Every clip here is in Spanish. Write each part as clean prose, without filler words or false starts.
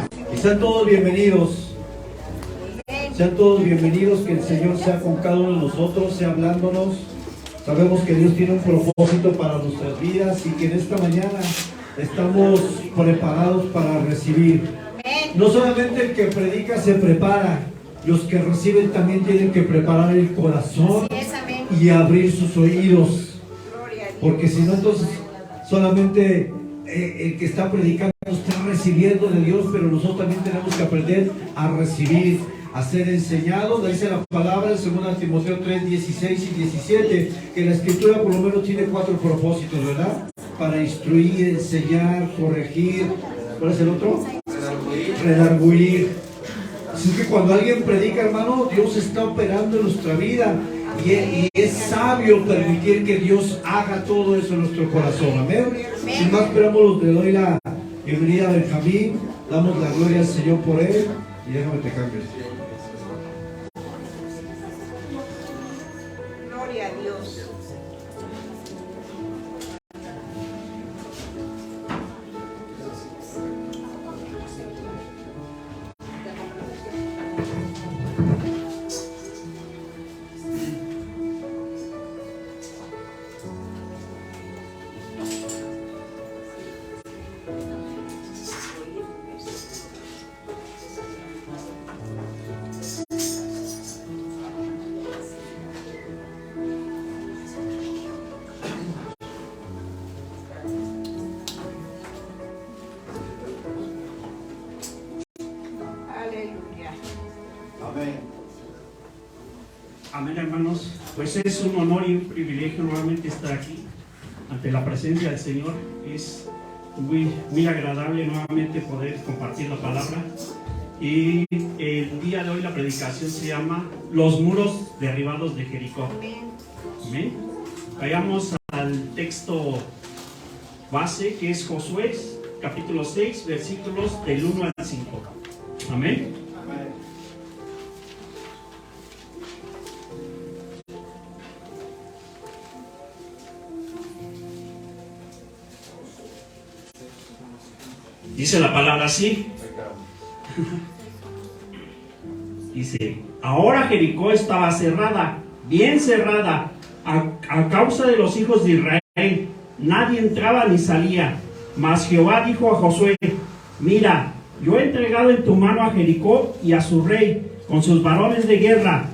Y sean todos bienvenidos. Sean todos bienvenidos, que el Señor sea con cada uno de nosotros, sea hablándonos. Sabemos que Dios tiene un propósito para nuestras vidas y que en esta mañana estamos preparados para recibir. No solamente el que predica se prepara, los que reciben también tienen que preparar el corazón y abrir sus oídos. Porque si no, entonces solamente el que está predicando está recibiendo de Dios, pero nosotros también tenemos que aprender a recibir, a ser enseñados. Dice la palabra en 2 Timoteo 3, 16 y 17, que la escritura por lo menos tiene 4 propósitos, ¿verdad? Para instruir, enseñar, corregir. ¿Cuál es el otro? Redarguir. Así que cuando alguien predica, hermano, Dios está operando en nuestra vida. Y es sabio permitir que Dios haga todo eso en nuestro corazón. Amén. Sin más preámbulos, le doy la bienvenida a Benjamín. Damos la gloria al Señor por él. Y déjame te cambies. Gloria a Dios. Amén, hermanos. Pues es un honor y un privilegio nuevamente estar aquí ante la presencia del Señor. Es muy agradable nuevamente poder compartir la palabra. Y el día de hoy la predicación se llama Los muros derribados de Jericó. Amén. Vayamos al texto base, que es Josué, capítulo 6, versículos del 1 al 5. Amén. Dice la palabra así. Dice: ahora Jericó estaba cerrada, bien cerrada, a causa de los hijos de Israel. Nadie entraba ni salía. Mas Jehová dijo a Josué: mira, yo he entregado en tu mano a Jericó y a su rey, con sus varones de guerra.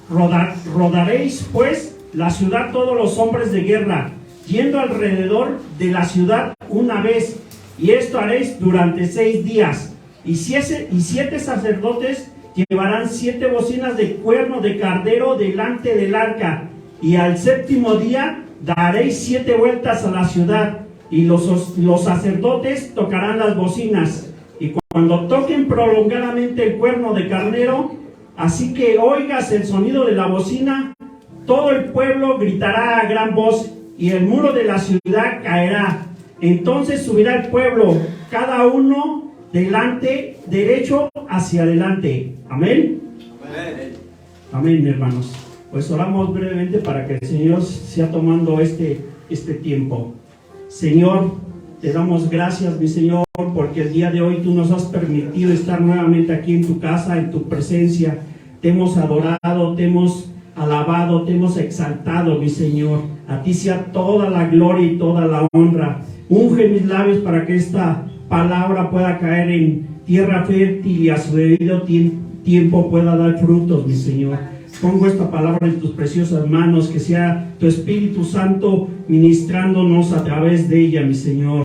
Rodaréis pues la ciudad todos los hombres de guerra, yendo alrededor de la ciudad una vez. Y esto haréis durante 6 días. Y 7 sacerdotes llevarán 7 bocinas de cuerno de cardero delante del arca. Y al 7º día daréis 7 vueltas a la ciudad. Y los sacerdotes tocarán las bocinas. Y cuando toquen prolongadamente el cuerno de carnero, así que oigas el sonido de la bocina, todo el pueblo gritará a gran voz, y el muro de la ciudad caerá. Entonces subirá el pueblo, cada uno derecho hacia adelante. Amén. Amén. Amén, hermanos. Pues oramos brevemente para que el Señor sea tomando este tiempo. Señor, te damos gracias, mi Señor, porque el día de hoy tú nos has permitido estar nuevamente aquí en tu casa, en tu presencia. Te hemos adorado, te hemos alabado, te hemos exaltado, mi Señor. A ti sea toda la gloria y toda la honra. Unge mis labios para que esta palabra pueda caer en tierra fértil y a su debido tiempo pueda dar frutos, mi Señor. Pongo esta palabra en tus preciosas manos, que sea tu Espíritu Santo ministrándonos a través de ella, mi Señor.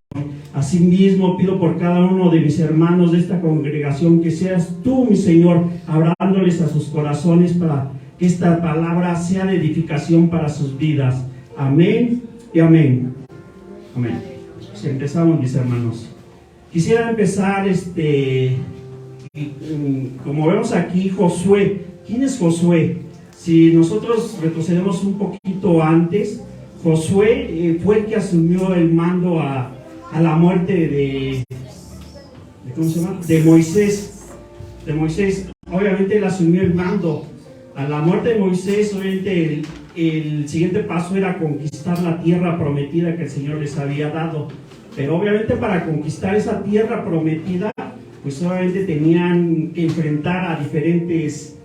Asimismo, pido por cada uno de mis hermanos de esta congregación, que seas tú, mi Señor, hablándoles a sus corazones para que esta palabra sea de edificación para sus vidas. Amén y amén. Amén. Empezamos, mis hermanos. Quisiera empezar, como vemos aquí, Josué. ¿Quién es Josué? Si nosotros retrocedemos un poquito antes, Josué fue el que asumió el mando a la muerte de ¿cómo se llama? De Moisés. Obviamente él asumió el mando. A la muerte de Moisés, obviamente el siguiente paso era conquistar la tierra prometida que el Señor les había dado. Pero obviamente para conquistar esa tierra prometida pues obviamente tenían que enfrentar a diferentes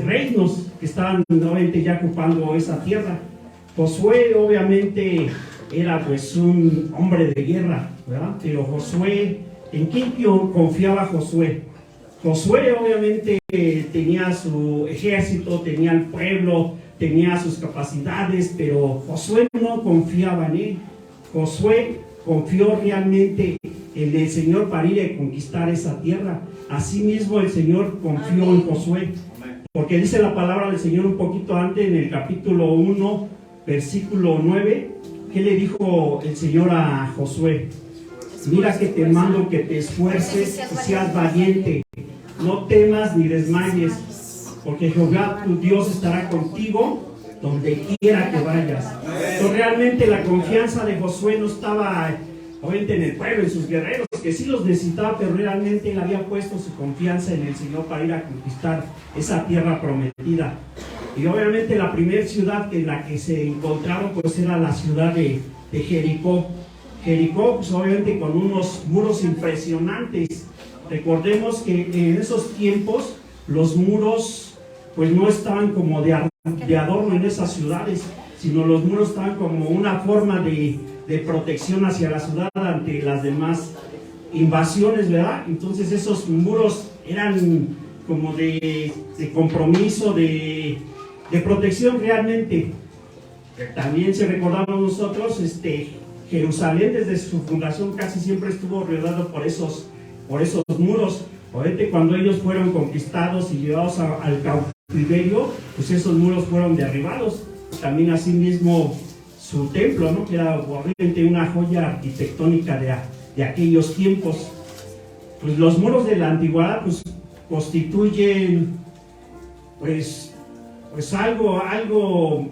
reinos que estaban obviamente ya ocupando esa tierra. Josué obviamente era pues un hombre de guerra, ¿verdad? Pero Josué, ¿en quién confiaba Josué? Josué obviamente tenía su ejército, tenía el pueblo, tenía sus capacidades, pero Josué no confiaba en él. Josué confió realmente en el Señor para ir a conquistar esa tierra. Asimismo el Señor confió en Josué, porque dice la palabra del Señor un poquito antes en el capítulo 1, versículo 9, ¿qué le dijo el Señor a Josué? Mira que te mando que te esfuerces y seas valiente, no temas ni desmayes, porque Jehová tu Dios estará contigo donde quiera que vayas. Entonces realmente la confianza de Josué no estaba obviamente en el pueblo, en sus guerreros, que sí los necesitaba, pero realmente él había puesto su confianza en el Señor para ir a conquistar esa tierra prometida. Y obviamente la primera ciudad en la que se encontraron pues era la ciudad de Jericó. Jericó pues obviamente con unos muros impresionantes. Recordemos que en esos tiempos los muros pues no estaban como de adorno en esas ciudades, sino los muros estaban como una forma de protección hacia la ciudad ante las demás invasiones, ¿verdad? Entonces esos muros eran como de compromiso, de protección realmente. También si recordamos nosotros, Jerusalén desde su fundación casi siempre estuvo rodeado por esos muros. Obviamente cuando ellos fueron conquistados y llevados al cautiverio, pues esos muros fueron derribados. También asimismo su templo, ¿no? Que era obviamente una joya arquitectónica de aquellos tiempos. Pues los muros de la antigüedad pues constituyen pues algo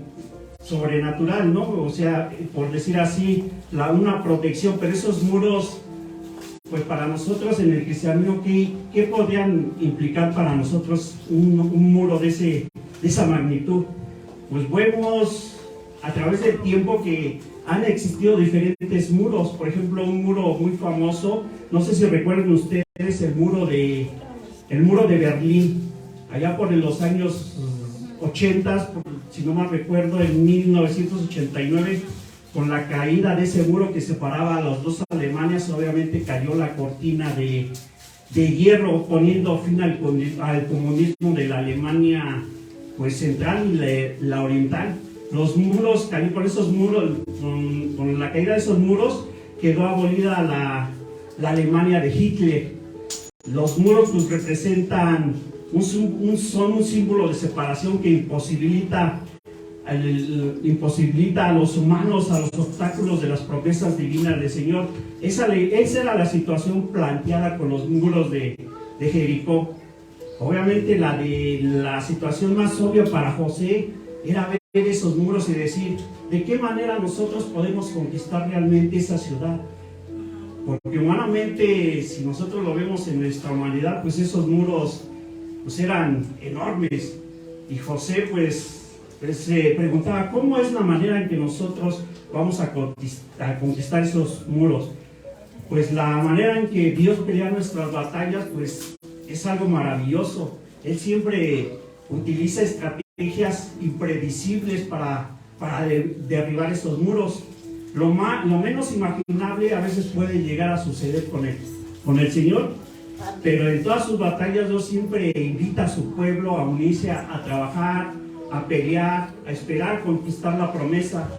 sobrenatural, ¿no? O sea, por decir así, una protección, pero esos muros, pues para nosotros en el cristianismo, ¿qué podrían implicar para nosotros un muro de esa magnitud? Pues vemos a través del tiempo que han existido diferentes muros. Por ejemplo, un muro muy famoso, no sé si recuerdan ustedes el muro de Berlín, allá por los años 80, si no mal recuerdo, en 1989, con la caída de ese muro que separaba a las dos Alemanias, obviamente cayó la cortina de hierro, poniendo fin al comunismo de la Alemania pues central y la oriental. Los muros, caían por esos muros, con la caída de esos muros quedó abolida la Alemania de Hitler. Los muros pues representan son un símbolo de separación que imposibilita a los humanos, a los obstáculos de las promesas divinas del Señor. Esa era la situación planteada con los muros de Jericó. Obviamente la situación más obvia para José era ver esos muros y decir, ¿de qué manera nosotros podemos conquistar realmente esa ciudad? Porque humanamente, si nosotros lo vemos en nuestra humanidad, pues esos muros pues eran enormes. Y José pues se preguntaba, ¿cómo es la manera en que nosotros vamos a conquistar esos muros? Pues la manera en que Dios pelea nuestras batallas pues es algo maravilloso. Él siempre utiliza estrategias impredecibles para derribar esos muros. Lo menos imaginable a veces puede llegar a suceder con el Señor, pero en todas sus batallas Dios siempre invita a su pueblo a unirse, a trabajar, a pelear, a esperar conquistar la promesa.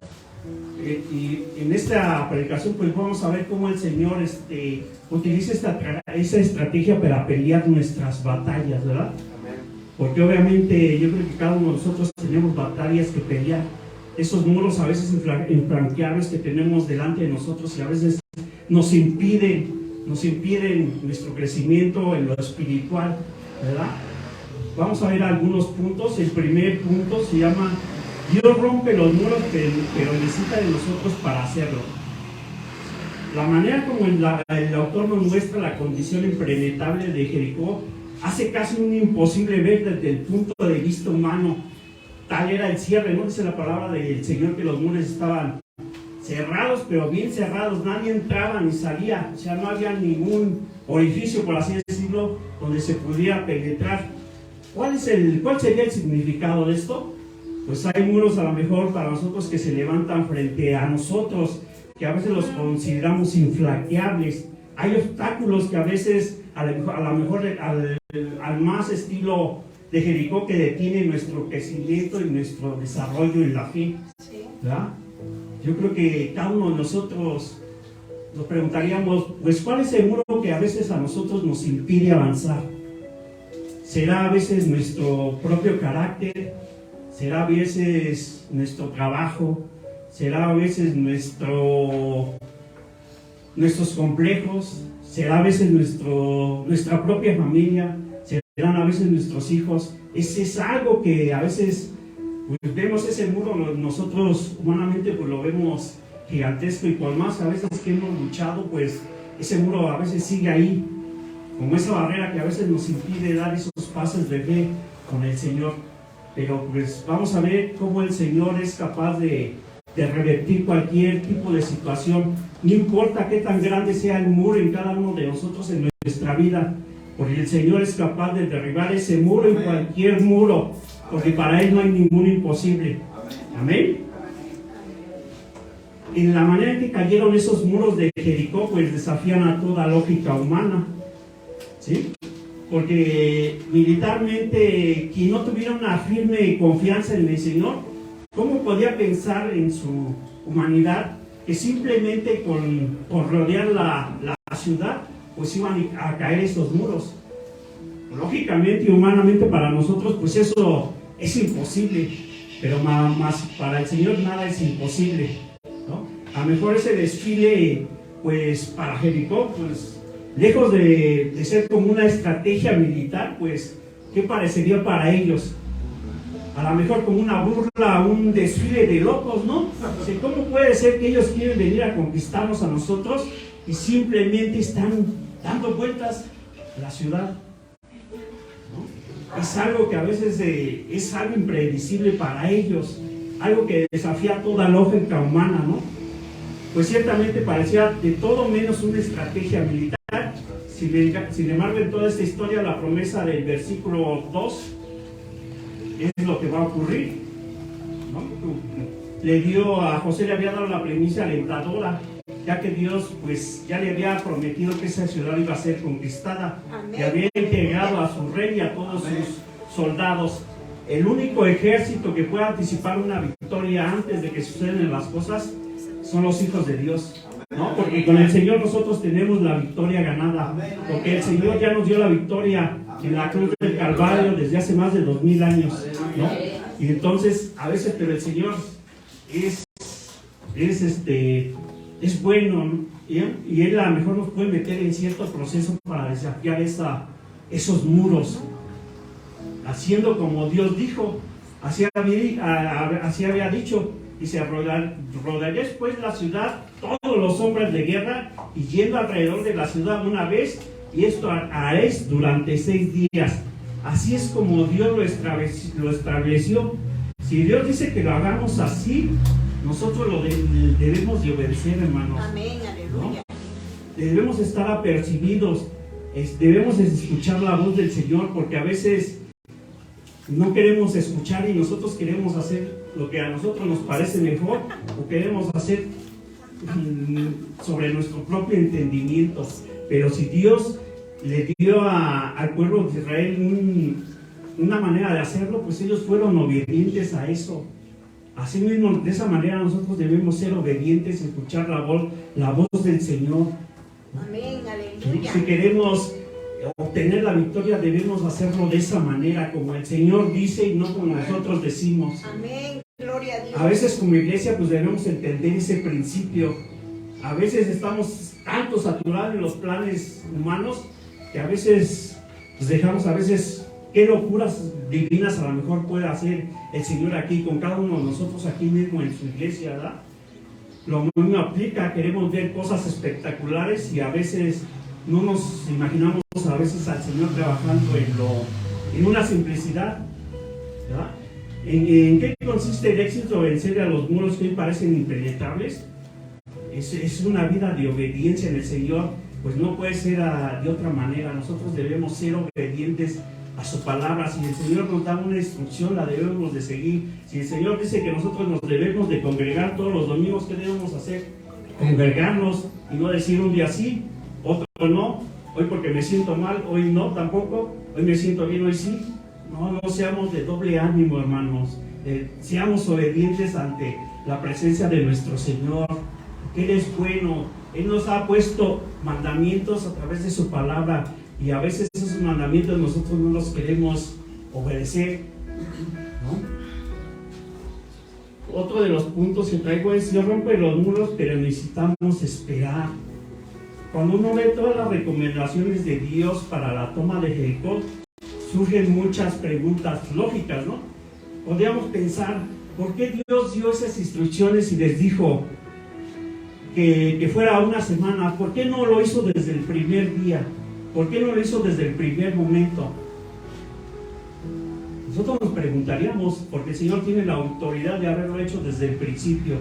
Y en esta predicación pues vamos a ver cómo el Señor utiliza esa estrategia para pelear nuestras batallas, ¿verdad? Porque obviamente yo creo que cada uno de nosotros tenemos batallas que pelear. Esos muros a veces infranqueables que tenemos delante de nosotros y a veces nos impiden nuestro crecimiento en lo espiritual, ¿verdad? Vamos a ver algunos puntos. El primer punto se llama: Dios rompe los muros, pero necesita de nosotros para hacerlo. La manera como el autor nos muestra la condición impenetrable de Jericó hace casi un imposible ver desde el punto de vista humano. Tal era el cierre, ¿no? Dice la palabra del Señor que los muros estaban cerrados, pero bien cerrados. Nadie entraba ni salía, o sea, no había ningún orificio, por así decirlo, donde se pudiera penetrar. ¿Cuál sería el significado de esto? Pues hay muros a lo mejor para nosotros que se levantan frente a nosotros, que a veces los consideramos infranqueables. Hay obstáculos que a veces, a lo mejor al más estilo de Jericó, que detiene nuestro crecimiento y nuestro desarrollo en la fe, ¿verdad? Yo creo que cada uno de nosotros nos preguntaríamos, pues, ¿cuál es el muro que a veces a nosotros nos impide avanzar? ¿Será a veces nuestro propio carácter? ¿Será a veces nuestro trabajo? ¿Será a veces nuestros complejos? ¿Será a veces nuestra propia familia? ¿Serán a veces nuestros hijos? Ese es algo que a veces pues, vemos ese muro, nosotros humanamente pues lo vemos gigantesco, y por más a veces que hemos luchado, pues ese muro a veces sigue ahí, como esa barrera que a veces nos impide dar esos pasos de fe con el Señor. Pero pues vamos a ver cómo el Señor es capaz de revertir cualquier tipo de situación, no importa qué tan grande sea el muro en cada uno de nosotros en nuestra vida, porque el Señor es capaz de derribar ese muro en cualquier muro, porque para Él no hay ningún imposible. Amén. En la manera en que cayeron esos muros de Jericó, pues desafían a toda lógica humana, ¿sí? Porque militarmente, quien no tuviera una firme confianza en el Señor, ¿cómo podía pensar en su humanidad que simplemente con rodear la ciudad, pues iban a caer esos muros? Lógicamente y humanamente para nosotros, pues eso es imposible, pero más para el Señor nada es imposible, ¿no? A lo mejor ese desfile, pues para Jericó, pues lejos de ser como una estrategia militar, pues ¿qué parecería para ellos? A lo mejor como una burla, un desfile de locos, ¿no? ¿Cómo puede ser que ellos quieren venir a conquistarnos a nosotros y simplemente están dando vueltas a la ciudad? ¿No? Es algo que a veces es algo impredecible para ellos, algo que desafía toda lógica humana, ¿no? Pues ciertamente parecía de todo menos una estrategia militar. Sin embargo, en toda esta historia, la promesa del versículo 2 es lo que va a ocurrir, ¿no? A José le había dado la premisa alentadora, ya que Dios pues ya le había prometido que esa ciudad iba a ser conquistada. Amén. Que había integrado a su rey y a todos sus soldados. El único ejército que puede anticipar una victoria antes de que sucedan las cosas son los hijos de Dios, ¿no? Porque con el Señor nosotros tenemos la victoria ganada, porque el Señor ya nos dio la victoria en la cruz del Calvario desde hace más de 2000 años, ¿no? Y entonces a veces, pero el Señor es bueno, ¿no? Y Él a lo mejor nos puede meter en cierto proceso para desafiar esos muros, haciendo como Dios dijo. Así había dicho. Dice, rodearéis pues la ciudad todos los hombres de guerra, y yendo alrededor de la ciudad una vez, y esto haréis durante 6 días. Así es como Dios lo estableció. Si Dios dice que lo hagamos así, nosotros lo debemos de obedecer, hermanos. Amén, aleluya. ¿No? Debemos estar apercibidos, debemos escuchar la voz del Señor, porque a veces no queremos escuchar y nosotros queremos hacer lo que a nosotros nos parece mejor, o queremos hacer sobre nuestro propio entendimiento. Pero si Dios le dio al pueblo de Israel una manera de hacerlo, pues ellos fueron obedientes a eso. Así mismo, de esa manera nosotros debemos ser obedientes y escuchar la voz del Señor. Amén, aleluya. Si queremos obtener la victoria, debemos hacerlo de esa manera, como el Señor dice y no como nosotros decimos. Amén, gloria a Dios. A veces como iglesia pues debemos entender ese principio. A veces estamos tanto saturados en los planes humanos que a veces pues dejamos qué locuras divinas a lo mejor puede hacer el Señor aquí con cada uno de nosotros aquí mismo en su iglesia, ¿verdad? Lo mismo aplica, queremos ver cosas espectaculares y a veces no nos imaginamos a veces al Señor trabajando en una simplicidad, ¿verdad? ¿En qué consiste el éxito de vencer a los muros que hoy parecen impenetrables? Es una vida de obediencia en el Señor, pues no puede ser de otra manera. Nosotros debemos ser obedientes a su palabra. Si el Señor nos da una instrucción, la debemos de seguir. Si el Señor dice que nosotros nos debemos de congregar todos los domingos, ¿qué debemos hacer? Congregarnos y no decir un día sí, otro no, hoy porque me siento mal, hoy no tampoco, hoy me siento bien, hoy sí. No seamos de doble ánimo, hermanos. Seamos obedientes ante la presencia de nuestro Señor, que Él es bueno. Él nos ha puesto mandamientos a través de su palabra y a veces esos mandamientos nosotros no los queremos obedecer, ¿no? Otro de los puntos que traigo es: Dios rompe los muros, pero necesitamos esperar. Cuando uno ve todas las recomendaciones de Dios para la toma de Jericó, surgen muchas preguntas lógicas, ¿no? Podríamos pensar, ¿por qué Dios dio esas instrucciones y les dijo que fuera una semana? ¿Por qué no lo hizo desde el primer día? ¿Por qué no lo hizo desde el primer momento? Nosotros nos preguntaríamos, porque el Señor tiene la autoridad de haberlo hecho desde el principio,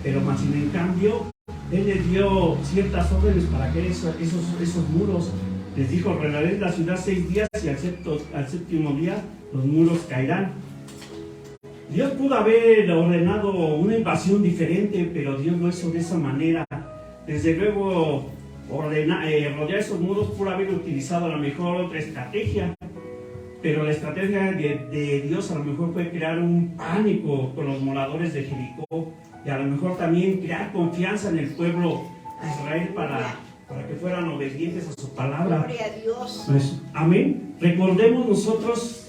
pero más sin en cambio, Él les dio ciertas órdenes para que esos muros, les dijo: reinaréis la ciudad 6 días y al séptimo día los muros caerán. Dios pudo haber ordenado una invasión diferente, pero Dios lo hizo de esa manera. Desde luego, rodear esos muros pudo haber utilizado a lo mejor otra estrategia, pero la estrategia de Dios a lo mejor fue crear un pánico con los moradores de Jericó y a lo mejor también crear confianza en el pueblo de Israel para que fueran obedientes a su palabra. Gloria a Dios. Pues, amén. Recordemos nosotros,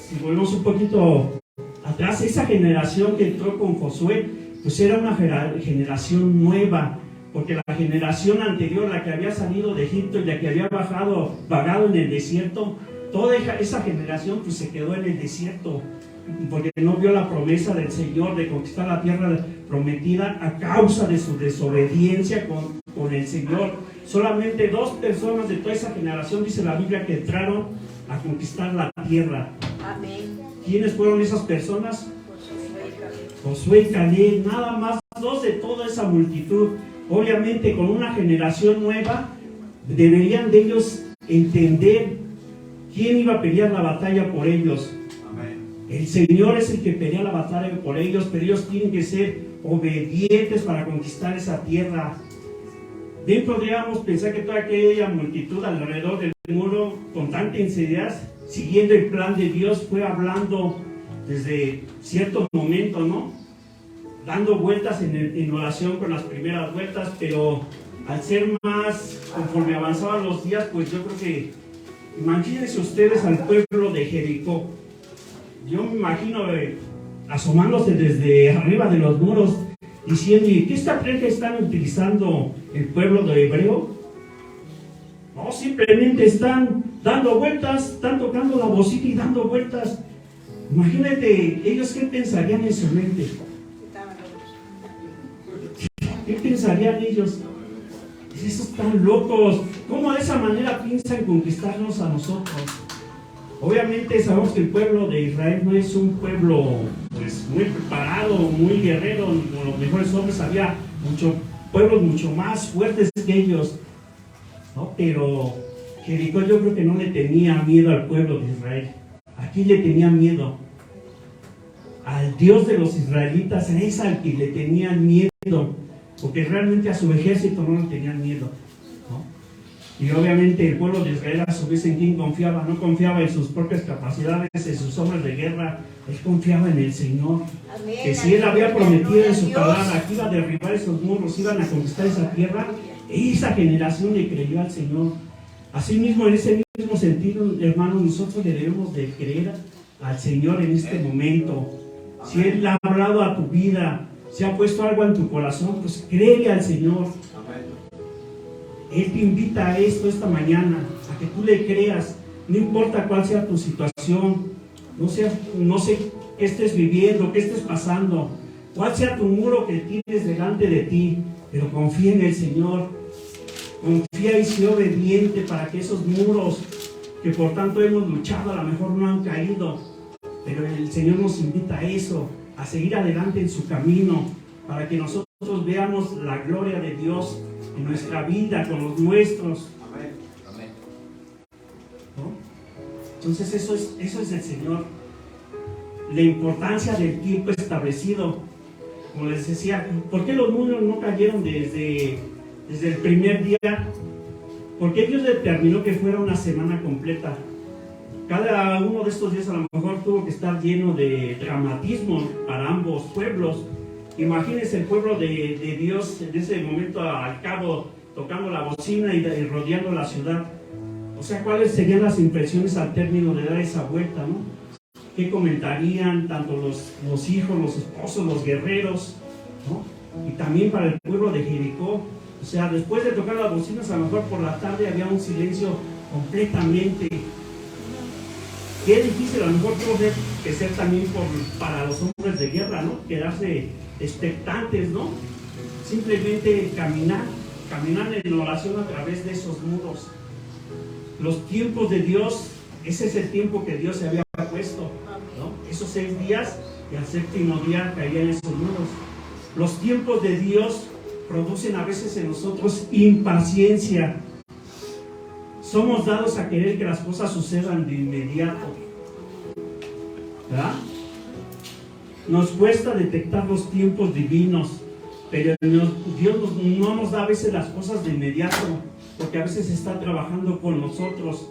si volvemos un poquito atrás, esa generación que entró con Josué, pues era una generación nueva, porque la generación anterior, la que había salido de Egipto y la que había vagado en el desierto, toda esa generación pues se quedó en el desierto, porque no vio la promesa del Señor de conquistar la tierra prometida a causa de su desobediencia con el Señor. Solamente 2 personas de toda esa generación, dice la Biblia, que entraron a conquistar la tierra. Amén. ¿Quiénes fueron esas personas? Josué y Caleb. Josué y Caleb, nada más 2 de toda esa multitud. Obviamente con una generación nueva deberían de ellos entender quién iba a pelear la batalla por ellos. Amén. El Señor es el que pelea la batalla por ellos, pero ellos tienen que ser obedientes para conquistar esa tierra. Bien podríamos pensar que toda aquella multitud alrededor del muro, con tanta insidiedad, siguiendo el plan de Dios, fue hablando desde cierto momento, ¿no? Dando vueltas en oración con las primeras vueltas, pero al ser más, conforme avanzaban los días, pues yo creo que, imagínense ustedes al pueblo de Jericó. Yo me imagino asomándose desde arriba de los muros, diciendo: ¿y qué estrategia están utilizando el pueblo de Hebreo? No, simplemente están dando vueltas, están tocando la bocina y dando vueltas. Imagínate, ellos qué pensarían en su mente. ¿Qué pensarían ellos? Esos están locos. ¿Cómo de esa manera piensan conquistarnos a nosotros? Obviamente sabemos que el pueblo de Israel no es un pueblo pues muy preparado, muy guerrero, ni con los mejores hombres. Había pueblos mucho más fuertes que ellos, ¿no? Pero Jericó yo creo que no le tenía miedo al pueblo de Israel. Aquí le tenía miedo al Dios de los israelitas, es al que le tenían miedo, porque realmente a su ejército no le tenían miedo, ¿no? Y obviamente el pueblo de Israel, a su vez, ¿en quién confiaba? No confiaba en sus propias capacidades, en sus hombres de guerra. Él confiaba en el Señor. Amén. Que si Él había prometido en su palabra que iba a derribar esos muros, iban a conquistar esa tierra, esa generación le creyó al Señor. Asimismo, en ese mismo sentido, hermanos, nosotros le debemos de creer al Señor en este momento. Si Él ha hablado a tu vida, si ha puesto algo en tu corazón, pues créele al Señor. Él te invita a esto esta mañana, a que tú le creas, no importa cuál sea tu situación, no sé qué estés viviendo, qué estés pasando, cuál sea tu muro que tienes delante de ti, pero confía en el Señor, confía y sé obediente para que esos muros que por tanto hemos luchado a lo mejor no han caído, pero el Señor nos invita a eso, a seguir adelante en su camino, para que nosotros veamos la gloria de Dios en nuestra vida, con los nuestros. ¿No? Entonces eso es el Señor. La importancia del tiempo establecido. Como les decía, ¿por qué los números no cayeron desde el primer día? Porque Dios determinó que fuera una semana completa. Cada uno de estos días a lo mejor tuvo que estar lleno de dramatismo para ambos pueblos. Imagínense el pueblo de Dios en ese momento al cabo tocando la bocina y rodeando la ciudad. O sea, ¿cuáles serían las impresiones al término de dar esa vuelta, no? ¿Qué comentarían tanto los hijos, los esposos, los guerreros, ¿no? Y también para el pueblo de Jericó. O sea, después de tocar las bocinas, a lo mejor por la tarde había un silencio completamente. Qué difícil, a lo mejor tuvo que ser también para los hombres de guerra, ¿no? Quedarse expectantes, ¿no? Simplemente caminar en oración a través de esos muros. Los tiempos de Dios, ese es el tiempo que Dios se había puesto, ¿no? Esos 6 días y al séptimo día caían esos muros. Los tiempos de Dios producen a veces en nosotros impaciencia. Somos dados a querer que las cosas sucedan de inmediato, ¿verdad? Nos cuesta detectar los tiempos divinos, pero Dios no nos da a veces las cosas de inmediato, porque a veces está trabajando con nosotros.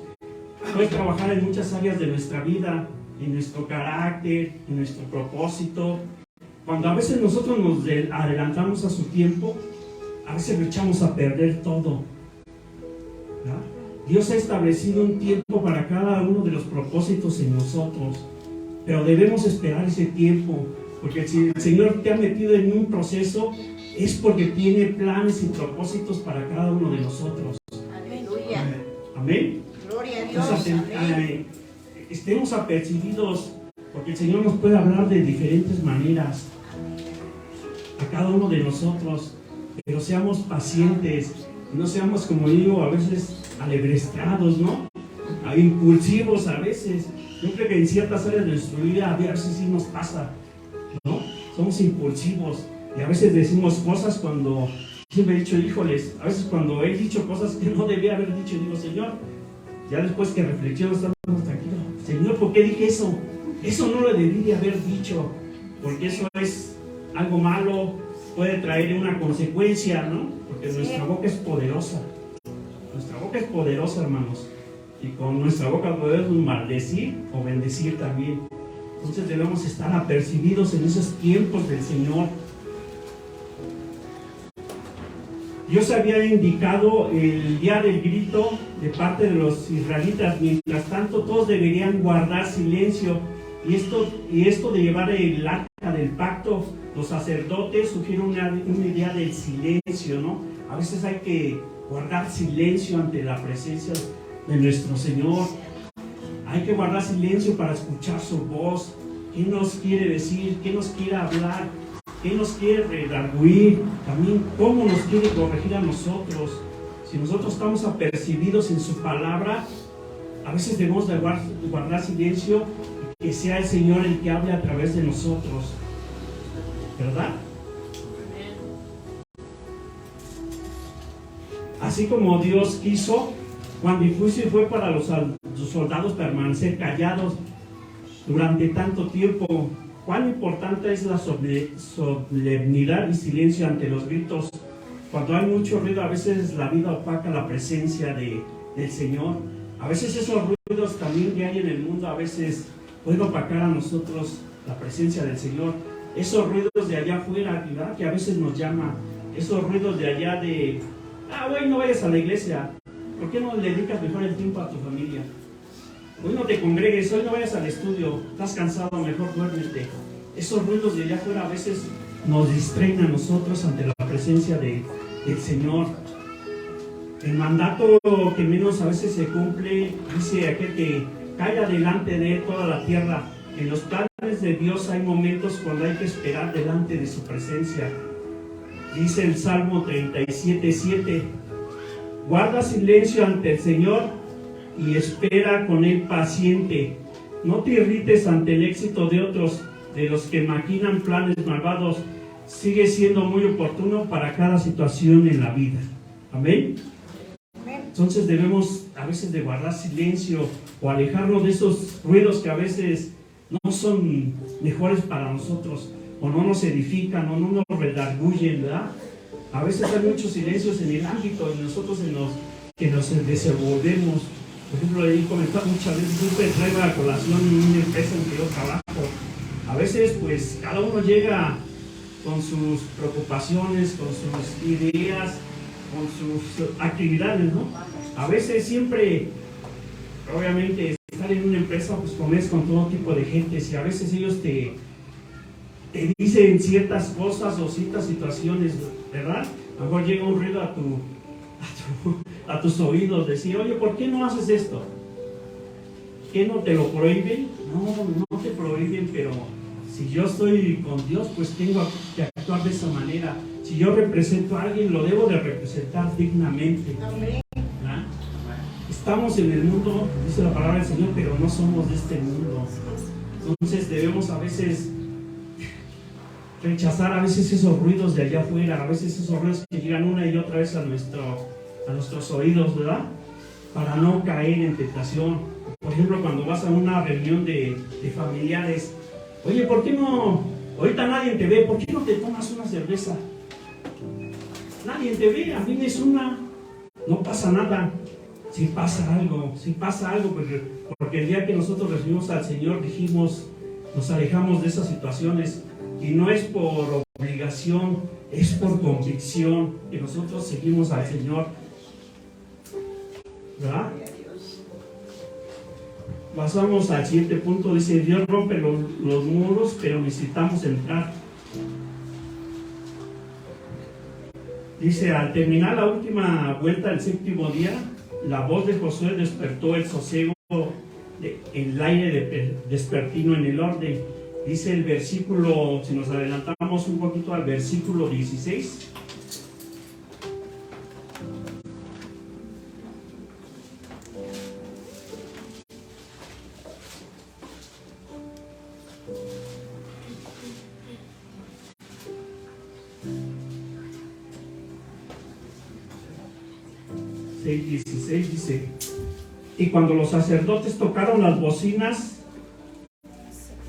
Puede trabajar en muchas áreas de nuestra vida, en nuestro carácter, en nuestro propósito. Cuando a veces nosotros nos adelantamos a su tiempo, a veces lo echamos a perder todo, ¿verdad? Dios ha establecido un tiempo para cada uno de los propósitos en nosotros, pero debemos esperar ese tiempo, porque si el Señor te ha metido en un proceso, es porque tiene planes y propósitos para cada uno de nosotros. Aleluya. Amén. Gloria a Dios. Entonces, Amén. estemos apercibidos, porque el Señor nos puede hablar de diferentes maneras a cada uno de nosotros, pero seamos pacientes, no seamos, como digo, a veces alebrestados, ¿no? Impulsivos a veces. Yo creo que en ciertas áreas de nuestra vida a veces sí nos pasa, ¿no? Somos impulsivos y a veces decimos cosas cuando siempre he dicho, híjoles, a veces cuando he dicho cosas que no debía haber dicho, digo, Señor, ya después que reflexiono estamos tranquilos, Señor, ¿por qué dije eso? Eso no lo debí de haber dicho, porque eso es algo malo, puede traer una consecuencia, ¿no? Porque nuestra boca es poderosa. Nuestra boca es poderosa, hermanos. Y con nuestra boca podemos maldecir o bendecir también. Entonces debemos estar apercibidos en esos tiempos del Señor. Dios había indicado el día del grito de parte de los israelitas. Mientras tanto, todos deberían guardar silencio. Y esto de llevar el arca del pacto, los sacerdotes sugieren una idea del silencio, ¿no? A veces hay que guardar silencio ante la presencia de nuestro Señor. Hay que guardar silencio para escuchar su voz. ¿Qué nos quiere decir? ¿Qué nos quiere hablar? ¿Qué nos quiere redarguir? También cómo nos quiere corregir a nosotros. Si nosotros estamos apercibidos en su palabra, a veces debemos de guardar silencio y que sea el Señor el que hable a través de nosotros, ¿verdad? Así como Dios quiso, cuán difícil fue para los soldados permanecer callados durante tanto tiempo. Cuán importante es la solemnidad y silencio ante los gritos. Cuando hay mucho ruido, a veces la vida opaca la presencia del Señor. A veces esos ruidos también que hay en el mundo, a veces pueden opacar a nosotros la presencia del Señor. Esos ruidos de allá afuera, ¿verdad? Que a veces nos llama. Esos ruidos de allá de, güey, no vayas a la iglesia. ¿Por qué no le dedicas mejor el tiempo a tu familia? Hoy no te congregues, hoy no vayas al estudio, estás cansado, mejor duérmete. Esos ruidos de allá afuera a veces nos distraen a nosotros ante la presencia del Señor. El mandato que menos a veces se cumple, dice aquel que calla delante de él toda la tierra. En los planes de Dios hay momentos cuando hay que esperar delante de su presencia. Dice el Salmo 37:7, guarda silencio ante el Señor y espera con él paciente. No te irrites ante el éxito de otros, de los que maquinan planes malvados. Sigue siendo muy oportuno para cada situación en la vida. Amén. Entonces debemos a veces de guardar silencio o alejarnos de esos ruidos que a veces no son mejores para nosotros, o no nos edifican, o no nos redarguyen, ¿verdad? A veces hay muchos silencios en el ámbito de nosotros que nos desenvolvemos. Por ejemplo, he comentado muchas veces, siempre traigo a colación en una empresa en que yo trabajo. A veces, pues, cada uno llega con sus preocupaciones, con sus ideas, con sus actividades, ¿no? A veces siempre, obviamente, estar en una empresa, pues comes con todo tipo de gente, y a veces ellos te dicen ciertas cosas o ciertas situaciones, ¿verdad? A lo mejor llega un ruido a tus oídos, decir, oye, ¿por qué no haces esto? ¿Qué no te lo prohíben? No te prohíben, pero si yo estoy con Dios, pues tengo que actuar de esa manera. Si yo represento a alguien, lo debo de representar dignamente. ¿Verdad? Estamos en el mundo, dice la palabra del Señor, pero no somos de este mundo. Entonces debemos a veces rechazar a veces esos ruidos de allá afuera, a veces esos ruidos que llegan una y otra vez a nuestros oídos, ¿verdad? Para no caer en tentación. Por ejemplo, cuando vas a una reunión de familiares, oye, ¿por qué no? Ahorita nadie te ve, ¿por qué no te tomas una cerveza? Nadie te ve, a mí es una, no pasa nada. Si pasa algo, porque el día que nosotros recibimos al Señor dijimos, nos alejamos de esas situaciones, y no es por obligación, es por convicción que nosotros seguimos al Señor, ¿verdad? Pasamos al siguiente punto, dice, Dios rompe los muros, pero necesitamos entrar. Dice, al terminar la última vuelta del séptimo día, la voz de Josué despertó el sosiego, el aire despertino en el orden. Dice el versículo, si nos adelantamos un poquito al versículo 16. Dice, y cuando los sacerdotes tocaron las bocinas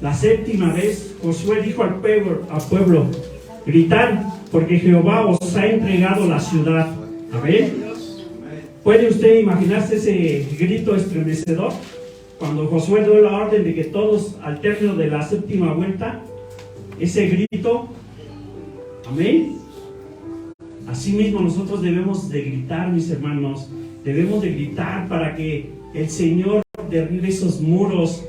la séptima vez, Josué dijo al pueblo, gritad, porque Jehová os ha entregado la ciudad. Amén. ¿Puede usted imaginarse ese grito estremecedor? Cuando Josué dio la orden de que todos, al término de la séptima vuelta, ese grito, amén. Asimismo nosotros debemos de gritar, mis hermanos, debemos de gritar para que el Señor derribe esos muros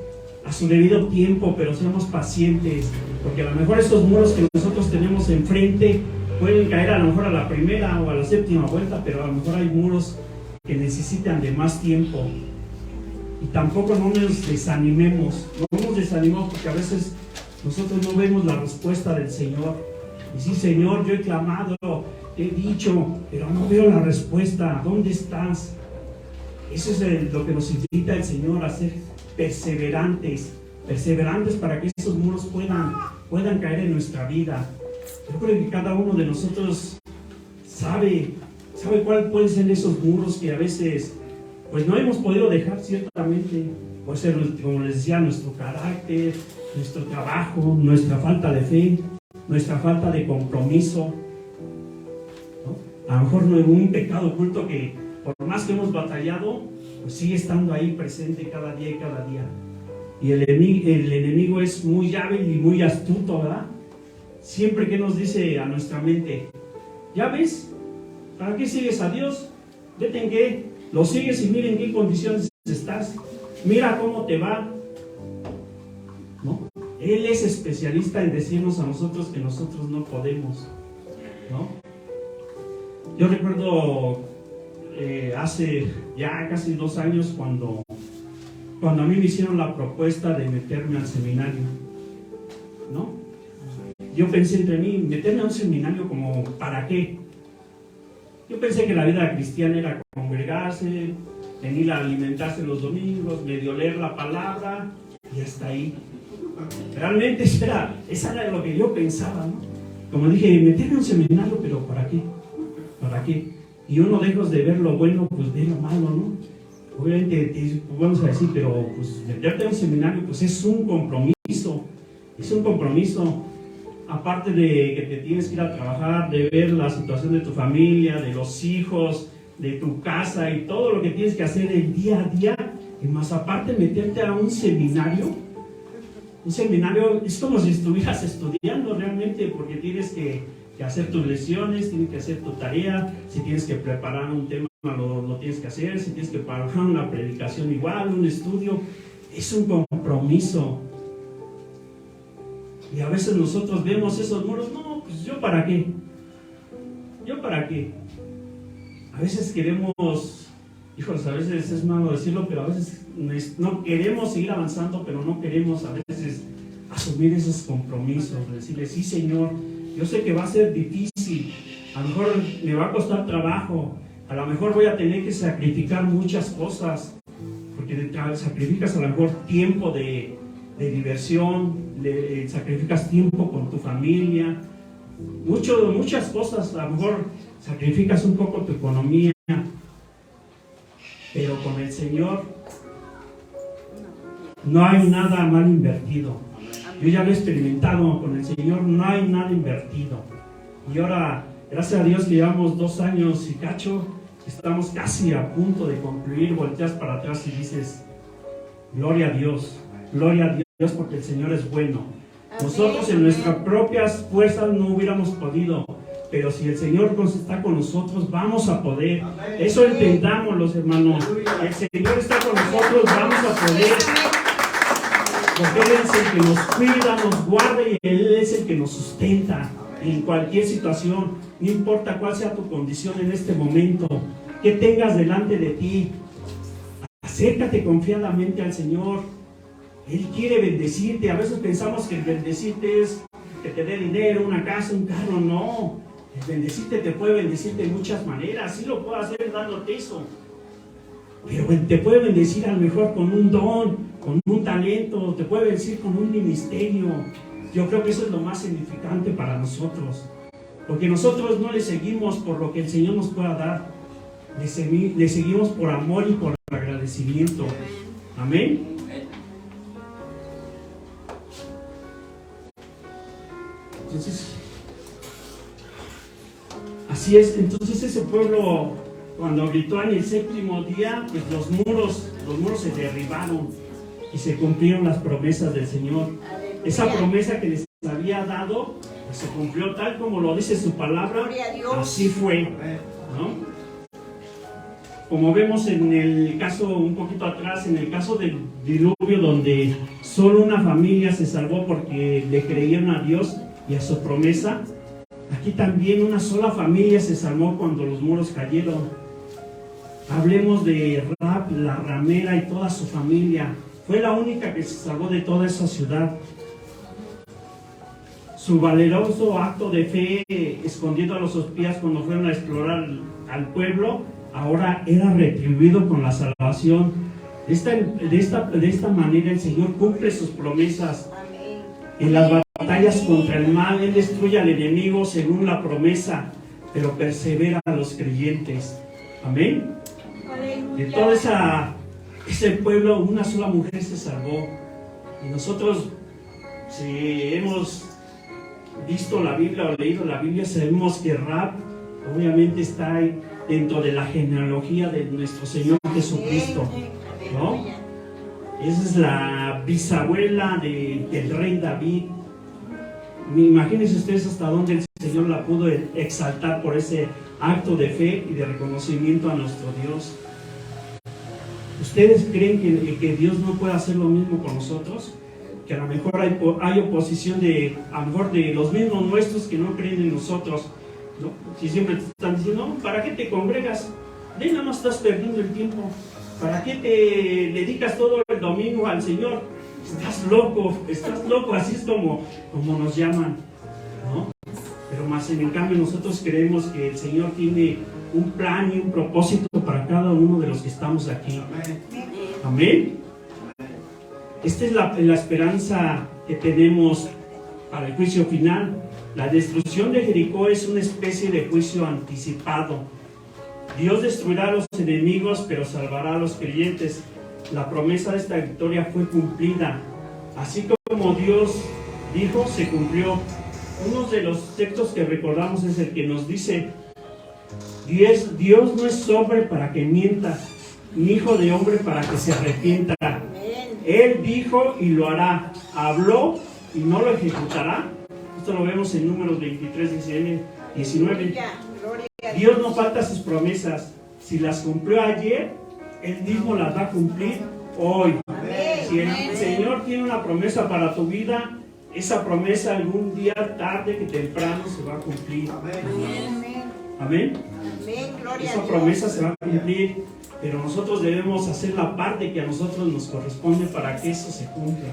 a su debido tiempo, pero seamos pacientes, porque a lo mejor esos muros que nosotros tenemos enfrente pueden caer a lo mejor a la primera o a la séptima vuelta, pero a lo mejor hay muros que necesitan de más tiempo. Y tampoco no nos desanimemos, porque a veces nosotros no vemos la respuesta del Señor. Y sí, Señor, yo he clamado, he dicho, pero no veo la respuesta. ¿Dónde estás? Eso es lo que nos invita el Señor a ser perseverantes para que esos muros puedan caer en nuestra vida. Yo creo que cada uno de nosotros sabe cuáles pueden ser esos muros que a veces pues no hemos podido dejar ciertamente. Puede ser, como les decía, nuestro carácter, nuestro trabajo, nuestra falta de fe, nuestra falta de compromiso, ¿no? A lo mejor no es un pecado oculto que por más que hemos batallado, pues sigue estando ahí presente cada día y cada día. Y el enemigo es muy hábil y muy astuto, ¿verdad? Siempre que nos dice a nuestra mente, ¿ya ves? ¿Para qué sigues a Dios? Vete en qué, lo sigues y mira en qué condiciones estás. Mira cómo te va, ¿no? Él es especialista en decirnos a nosotros que nosotros no podemos, ¿no? Yo recuerdo hace ya casi 2 años cuando a mí me hicieron la propuesta de meterme al seminario, ¿no? Yo pensé entre mí, meterme a un seminario como, ¿para qué? Yo pensé que la vida cristiana era congregarse, venir a alimentarse los domingos, medio leer la palabra y hasta ahí. Realmente esa era lo que yo pensaba, ¿no? Como dije, meterme a un seminario, pero ¿para qué? ¿Para qué? y uno lejos de ver lo bueno, pues ve lo malo, ¿no? Obviamente, vamos a decir, pero pues meterte a un seminario, pues es un compromiso, aparte de que te tienes que ir a trabajar, de ver la situación de tu familia, de los hijos, de tu casa y todo lo que tienes que hacer el día a día, y más aparte meterte a un seminario es como si estuvieras estudiando realmente, porque tienes que hacer tus lecciones, tienes que hacer tu tarea, si tienes que preparar un tema lo tienes que hacer, si tienes que preparar una predicación igual, un estudio, es un compromiso. Y a veces nosotros vemos esos muros, no, pues yo para qué, a veces queremos, hijos, a veces es malo decirlo, pero a veces no queremos seguir avanzando, pero no queremos a veces asumir esos compromisos, decirle, sí Señor, yo sé que va a ser difícil, a lo mejor me va a costar trabajo, a lo mejor voy a tener que sacrificar muchas cosas, porque sacrificas a lo mejor tiempo de diversión, sacrificas tiempo con tu familia, muchas cosas, a lo mejor sacrificas un poco tu economía, pero con el Señor no hay nada mal invertido. Yo ya lo he experimentado, con el Señor no hay nada invertido. Y ahora, gracias a Dios que llevamos 2 años y cacho, estamos casi a punto de concluir, volteas para atrás y dices, gloria a Dios, porque el Señor es bueno. Nosotros en nuestras propias fuerzas no hubiéramos podido, pero si el Señor está con nosotros, vamos a poder. Eso entendamos, los hermanos. El Señor está con nosotros, vamos a poder. Porque Él es el que nos cuida, nos guarda y Él es el que nos sustenta en cualquier situación. No importa cuál sea tu condición en este momento, que tengas delante de ti, acércate confiadamente al Señor. Él quiere bendecirte. A veces pensamos que el bendecirte es que te dé dinero, una casa, un carro. No, el bendecirte te puede bendecir de muchas maneras. Sí lo puede hacer dándote eso, pero te puede bendecir a lo mejor con un don, con un talento, te puede bendecir con un ministerio. Yo creo que eso es lo más significante para nosotros, porque nosotros no le seguimos por lo que el Señor nos pueda dar, le seguimos por amor y por agradecimiento. Amén. Entonces, así es. Entonces ese pueblo, cuando gritó en el 7º día, pues los muros se derribaron y se cumplieron las promesas del Señor. Esa promesa que les había dado, pues se cumplió tal como lo dice su palabra. Así fue, ¿no? Como vemos en el caso, un poquito atrás, en el caso del diluvio, donde solo una familia se salvó porque le creyeron a Dios y a su promesa, aquí también una sola familia se salvó cuando los muros cayeron. Hablemos de Rahab, la ramera, y toda su familia. Fue la única que se salvó de toda esa ciudad. Su valeroso acto de fe, escondiendo a los espías cuando fueron a explorar al pueblo, ahora era retribuido con la salvación. De esta manera el Señor cumple sus promesas. En las batallas contra el mal, Él destruye al enemigo según la promesa, pero persevera a los creyentes. Amén. De todo ese pueblo, una sola mujer se salvó. Y nosotros, si hemos visto la Biblia o leído la Biblia, sabemos que Rahab obviamente está dentro de la genealogía de nuestro Señor Jesucristo, ¿no? Esa es la bisabuela del rey David. Imagínense ustedes hasta dónde el Señor la pudo exaltar por ese acto de fe y de reconocimiento a nuestro Dios. ¿Ustedes creen que Dios no puede hacer lo mismo con nosotros? Que a lo mejor hay oposición a lo mejor de los mismos nuestros que no creen en nosotros, ¿no? Si siempre te están diciendo, no, ¿para qué te congregas? De nada más estás perdiendo el tiempo. ¿Para qué te dedicas todo el domingo al Señor? Estás loco, así es como nos llaman, ¿no? Pero más en cambio nosotros creemos que el Señor tiene un plan y un propósito para cada uno de los que estamos aquí. Amén. Esta es la esperanza que tenemos para el juicio final. La destrucción de Jericó es una especie de juicio anticipado. Dios destruirá a los enemigos, pero salvará a los creyentes. La promesa de esta victoria fue cumplida. Así como Dios dijo, se cumplió. Uno de los textos que recordamos es el que nos dice: Dios no es hombre para que mienta, ni hijo de hombre para que se arrepienta. Él dijo y lo hará. Habló y no lo ejecutará. Esto lo vemos en Números 23, 19. Dios no falta sus promesas. Si las cumplió ayer, Él mismo las va a cumplir hoy. Si el Señor tiene una promesa para tu vida, esa promesa algún día, tarde que temprano, se va a cumplir. Amén. Esa promesa se va a cumplir, pero nosotros debemos hacer la parte que a nosotros nos corresponde para que eso se cumpla.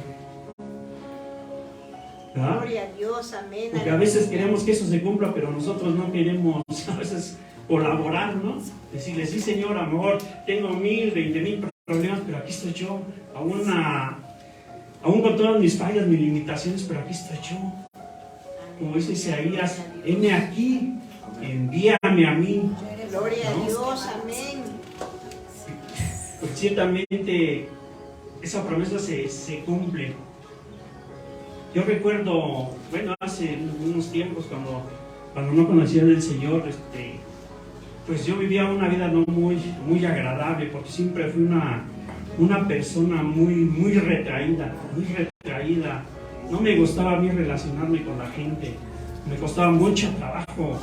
¿verdad? Gloria a Dios, amén. Porque a veces queremos que eso se cumpla, pero nosotros no queremos a veces colaborar, ¿no? Decirle, sí Señor, a lo mejor tengo 1000, 20,000 problemas, pero aquí estoy yo, aún con todas mis fallas, mis limitaciones, pero aquí estoy yo. Como dice Isaías, heme aquí, envíame a mí. Gloria ¿no? a Dios, amén. Pues ciertamente esa promesa se cumple. Yo recuerdo, bueno, hace unos tiempos cuando no conocía del Señor, pues yo vivía una vida no muy agradable, porque siempre fui una persona muy retraída, No me gustaba a mí relacionarme con la gente, me costaba mucho trabajo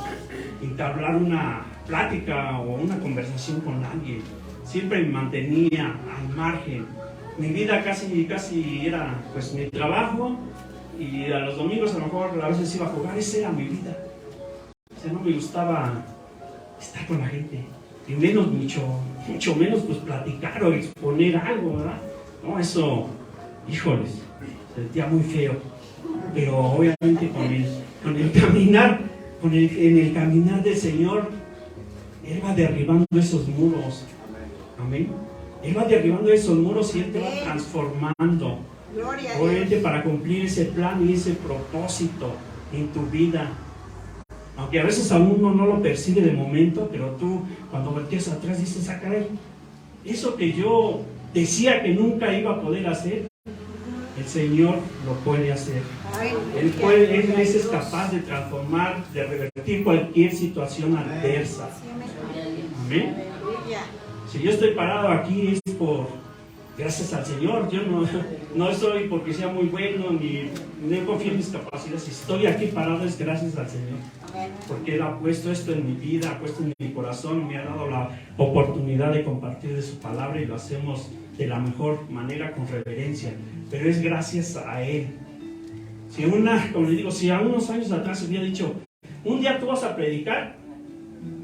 entablar una plática o una conversación con alguien. Siempre me mantenía al margen. Mi vida casi era pues mi trabajo, y a los domingos a lo mejor a veces iba a jugar. Esa era mi vida. O sea, no me gustaba estar con la gente, y menos, mucho menos pues platicar o exponer algo, ¿verdad? No, eso, híjoles, sentía muy feo. Pero obviamente en el caminar del Señor, Él va derribando esos muros. Amén. Él va derribando esos muros y Él te va transformando. Gloria a Obviamente Dios. para cumplir ese plan y ese propósito en tu vida. Aunque a veces a uno no lo percibe de momento, pero tú cuando volteas atrás dices, ah, caray, eso que yo decía que nunca iba a poder hacer, el Señor lo puede hacer. Él es capaz de transformar, de revertir cualquier situación adversa. Amén. Aleluya. Si yo estoy parado aquí es gracias al Señor. Yo no estoy porque sea muy bueno, ni confío en mis capacidades. Si estoy aquí parado es gracias al Señor. Porque Él ha puesto esto en mi vida, ha puesto en mi corazón, me ha dado la oportunidad de compartir de su palabra, y lo hacemos de la mejor manera, con reverencia. Pero es gracias a Él. Como les digo, si a unos años atrás hubiera dicho, un día tú vas a predicar,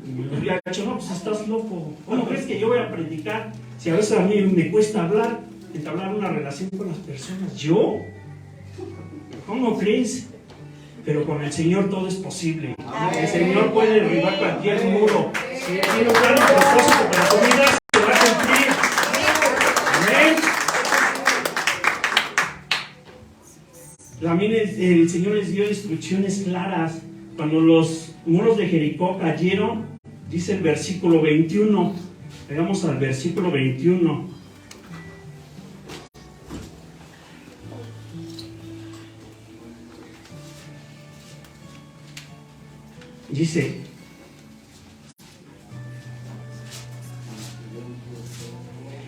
me hubiera dicho, no, pues estás loco. ¿Cómo crees que yo voy a predicar? Si a veces a mí me cuesta entablar una relación con las personas. ¿Yo? ¿Cómo crees? Pero con el Señor todo es posible. El Señor puede derribar cualquier muro. Si Él tiene un plan y propósito para tu vida, se va a cumplir. Amén. También el Señor les dio instrucciones claras. Cuando los muros de Jericó cayeron, dice el versículo 21. Llegamos al versículo 21. Dice,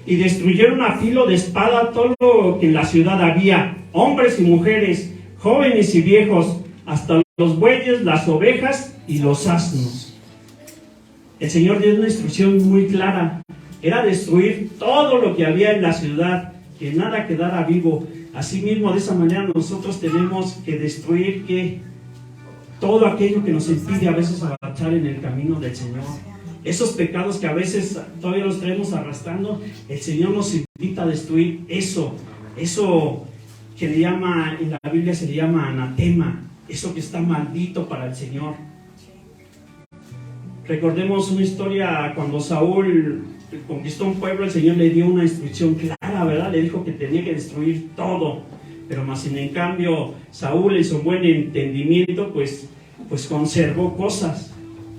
y destruyeron a filo de espada todo lo que en la ciudad había, hombres y mujeres, jóvenes y viejos, hasta los bueyes, las ovejas y los asnos. El Señor dio una instrucción muy clara. Era destruir todo lo que había en la ciudad, que nada quedara vivo. Asimismo, de esa manera nosotros tenemos que destruir todo aquello que nos impide a veces avanzar en el camino del Señor. Esos pecados que a veces todavía los traemos arrastrando, el Señor nos invita a destruir eso que en la Biblia se le llama anatema, eso que está maldito para el Señor. Recordemos una historia cuando Saúl conquistó un pueblo. El Señor le dio una instrucción clara, ¿verdad? Le dijo que tenía que destruir todo. Pero más en cambio, Saúl en su buen entendimiento, pues conservó cosas,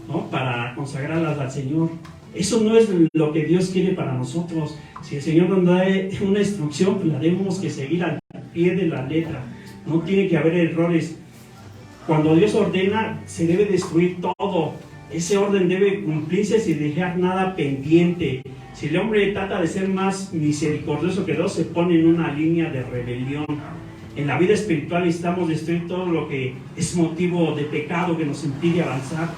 ¿no? Para consagrarlas al Señor. Eso no es lo que Dios quiere para nosotros. Si el Señor nos da una instrucción, pues la debemos que seguir al pie de la letra. No tiene que haber errores. Cuando Dios ordena, se debe destruir todo. Ese orden debe cumplirse sin dejar nada pendiente. Si el hombre trata de ser más misericordioso que Dios, se pone en una línea de rebelión. En la vida espiritual necesitamos destruir todo lo que es motivo de pecado que nos impide avanzar.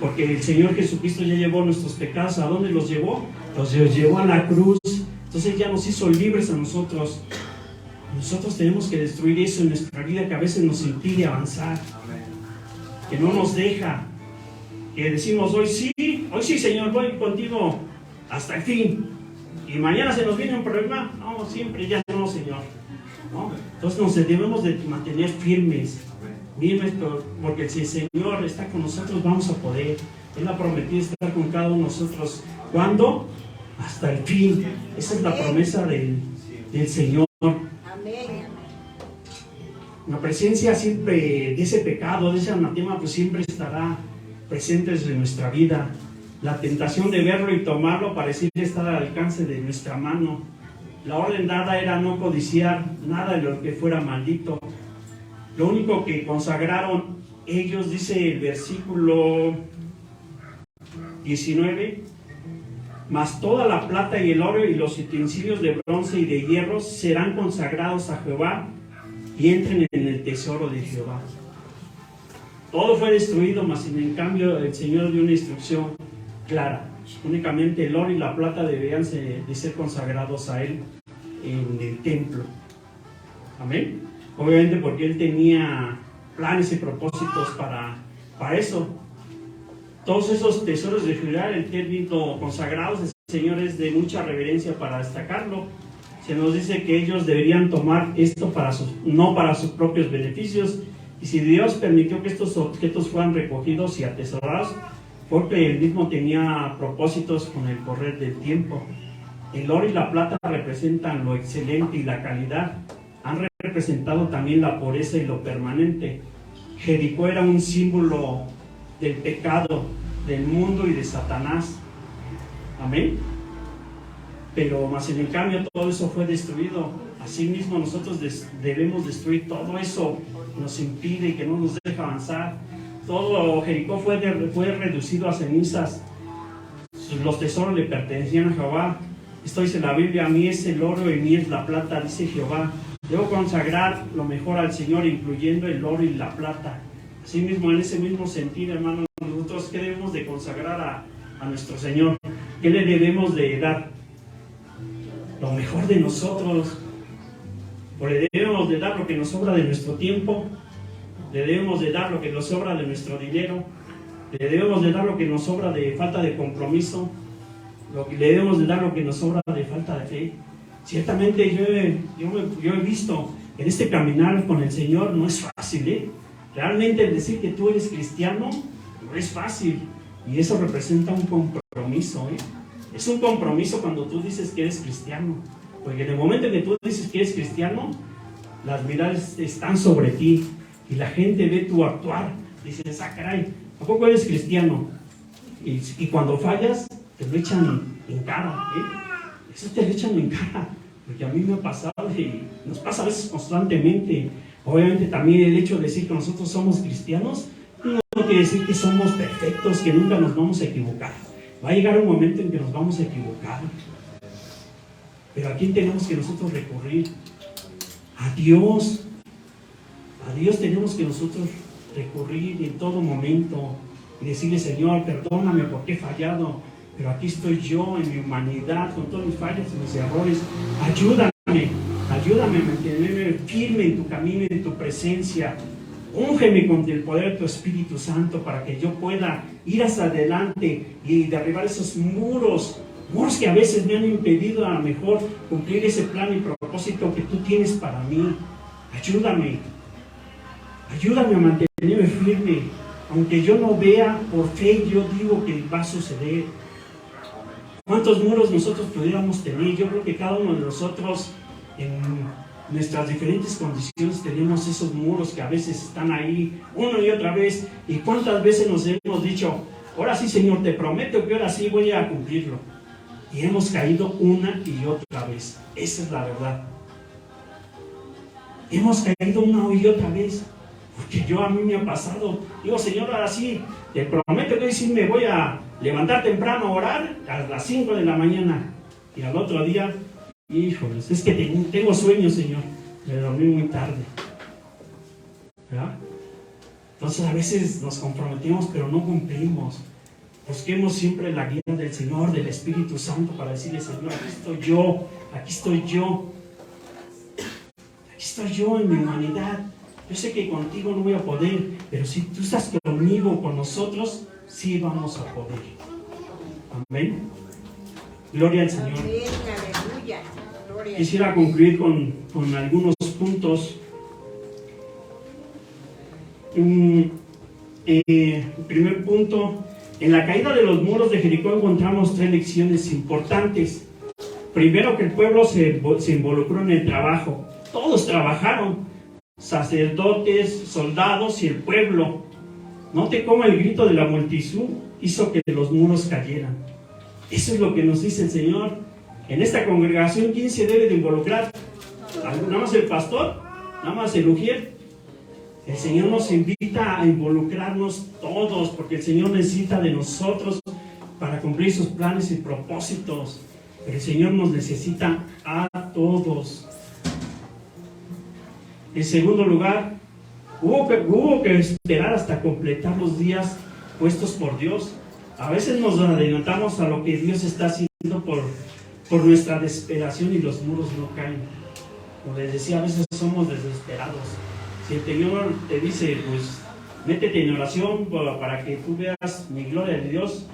Porque el Señor Jesucristo ya llevó nuestros pecados. ¿A dónde los llevó? Los llevó a la cruz. Entonces ya nos hizo libres a nosotros. Nosotros tenemos que destruir eso en nuestra vida que a veces nos impide avanzar. Que no nos deja. Que decimos hoy sí, Señor, voy contigo hasta el fin. Y mañana se nos viene un problema. No, siempre ya no, Señor. ¿No? Entonces nos debemos de mantener firmes, porque si el Señor está con nosotros vamos a poder. Él ha prometido estar con cada uno de nosotros. ¿Cuándo? Hasta el fin. Esa es la promesa del Señor. Amén. La presencia siempre de ese pecado, de ese anatema, pues siempre estará presente en nuestra vida. La tentación de verlo y tomarlo pareciera estar al alcance de nuestra mano. La orden dada era no codiciar nada de lo que fuera maldito. Lo único que consagraron ellos, dice el versículo 19, mas toda la plata y el oro y los utensilios de bronce y de hierro serán consagrados a Jehová y entren en el tesoro de Jehová. Todo fue destruido, mas en cambio el Señor dio una instrucción clara. Únicamente el oro y la plata deberían de ser consagrados a Él en el templo. Amén. Obviamente porque Él tenía planes y propósitos para eso. Todos esos tesoros de Jehová, el término consagrados, el Señor es de mucha reverencia para destacarlo. Se nos dice que ellos deberían tomar esto no para sus propios beneficios. Y si Dios permitió que estos objetos fueran recogidos y atesorados, porque Él mismo tenía propósitos con el correr del tiempo. El oro y la plata representan lo excelente y la calidad. Han representado también la pureza y lo permanente. Jericó era un símbolo del pecado, del mundo y de Satanás. Amén. Pero más en el cambio todo eso fue destruido. Asimismo nosotros debemos destruir todo eso que nos impide y que no nos deja avanzar. Todo Jericó fue reducido a cenizas. Los tesoros le pertenecían a Jehová. Esto dice la Biblia: a mí es el oro y a mí es la plata, dice Jehová. Debo consagrar lo mejor al Señor, incluyendo el oro y la plata. Asimismo, en ese mismo sentido, hermanos, nosotros ¿qué debemos de consagrar a nuestro Señor? ¿Qué le debemos de dar? Lo mejor de nosotros. O le debemos de dar lo que nos sobra de nuestro tiempo. Le debemos de dar lo que nos sobra de nuestro dinero. Le debemos de dar lo que nos sobra de falta de compromiso. Le debemos de dar lo que nos sobra de falta de fe. Ciertamente yo he visto en este caminar con el Señor no es fácil, ¿eh? Realmente el decir que tú eres cristiano no es fácil. Y eso representa un compromiso, ¿eh? Es un compromiso cuando tú dices que eres cristiano. Porque en el momento en que tú dices que eres cristiano, las miradas están sobre ti. Y la gente ve tu actuar. Dices, ah, caray, ¿a poco eres cristiano? Y cuando fallas, te lo echan en cara, ¿eh? Eso te lo echan en cara. Porque a mí me ha pasado y nos pasa a veces constantemente. Obviamente también el hecho de decir que nosotros somos cristianos no quiere decir que somos perfectos, que nunca nos vamos a equivocar. Va a llegar un momento en que nos vamos a equivocar. Pero ¿a quién tenemos que nosotros recurrir? A Dios. A Dios tenemos que nosotros recurrir en todo momento y decirle: Señor, perdóname porque he fallado, pero aquí estoy yo en mi humanidad, con todos mis fallas y mis errores. Ayúdame a mantenerme firme en tu camino y en tu presencia. Úngeme con el poder de tu Espíritu Santo para que yo pueda ir hacia adelante y derribar esos muros que a veces me han impedido a lo mejor cumplir ese plan y propósito que tú tienes para mí. Ayúdame a mantenerme firme. Aunque yo no vea, por fe yo digo que va a suceder. ¿Cuántos muros nosotros pudiéramos tener? Yo creo que cada uno de nosotros en nuestras diferentes condiciones tenemos esos muros que a veces están ahí una y otra vez. ¿Y cuántas veces nos hemos dicho: ahora sí, Señor, te prometo que ahora sí voy a cumplirlo. Y hemos caído una y otra vez. Esa es la verdad. Hemos caído una y otra vez. Porque a mí me ha pasado. Digo, Señor, ahora sí, te prometo que hoy sí me voy a levantar temprano a orar a las 5 de la mañana. Y al otro día, híjoles, es que tengo sueño, Señor. Me dormí muy tarde. ¿Verdad? Entonces a veces nos comprometimos, pero no cumplimos. Busquemos siempre la guía del Señor, del Espíritu Santo, para decirle, Señor, aquí estoy yo, aquí estoy yo. Aquí estoy yo en mi humanidad. Yo sé que contigo no voy a poder, pero si tú estás conmigo, con nosotros, sí vamos a poder. Amén. Gloria al Señor. Amén, aleluya. Gloria. Quisiera concluir con algunos puntos. Primer punto, en la caída de los muros de Jericó encontramos 3 lecciones importantes. Primero, que el pueblo se involucró en el trabajo. Todos trabajaron, sacerdotes, soldados y el pueblo. Note cómo el grito de la multitud hizo que los muros cayeran. Eso es lo que nos dice el Señor. En esta congregación, ¿quién se debe de involucrar? ¿Nada más el pastor? ¿Nada más el ujier? El Señor nos invita a involucrarnos todos, porque el Señor necesita de nosotros para cumplir sus planes y propósitos. Pero el Señor nos necesita a todos. En segundo lugar, hubo que esperar hasta completar los días puestos por Dios. A veces nos adelantamos a lo que Dios está haciendo por nuestra desesperación y los muros no caen. Como les decía, a veces somos desesperados. Si el Señor te dice, pues, métete en oración para que tú veas mi gloria de Dios,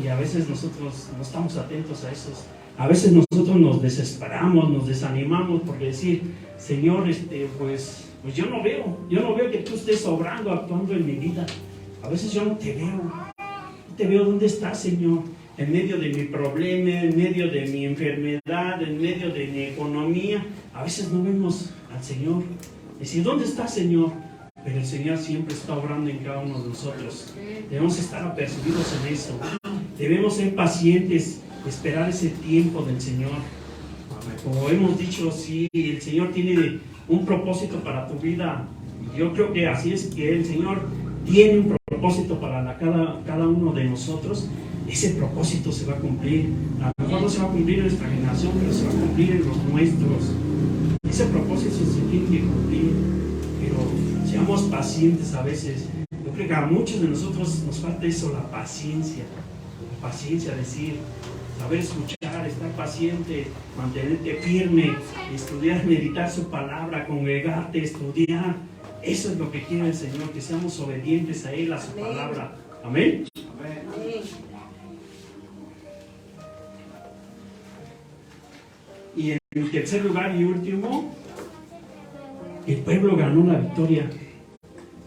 y a veces nosotros no estamos atentos a eso. A veces nosotros nos desesperamos, nos desanimamos porque decir, Señor, pues yo no veo que tú estés obrando, actuando en mi vida. A veces yo no te veo. No te veo dónde estás, Señor. En medio de mi problema, en medio de mi enfermedad, en medio de mi economía. A veces no vemos al Señor. Decir, ¿dónde está, Señor? Pero el Señor siempre está obrando en cada uno de nosotros. Debemos estar apercibidos en eso. Debemos ser pacientes, esperar ese tiempo del Señor. Como hemos dicho, sí, el Señor tiene un propósito para tu vida. Yo creo que así es, que el Señor tiene un propósito para cada uno de nosotros. Ese propósito se va a cumplir. A lo mejor no se va a cumplir en nuestra generación, pero se va a cumplir en los nuestros. Ese propósito se tiene que cumplir, pero seamos pacientes a veces. Yo creo que a muchos de nosotros nos falta eso, la paciencia. La paciencia, decir, saber escuchar, estar paciente, mantenerte firme, estudiar, meditar su palabra, congregarte, estudiar. Eso es lo que quiere el Señor, que seamos obedientes a Él, a su palabra. Amén. Y en tercer lugar y último, el pueblo ganó la victoria.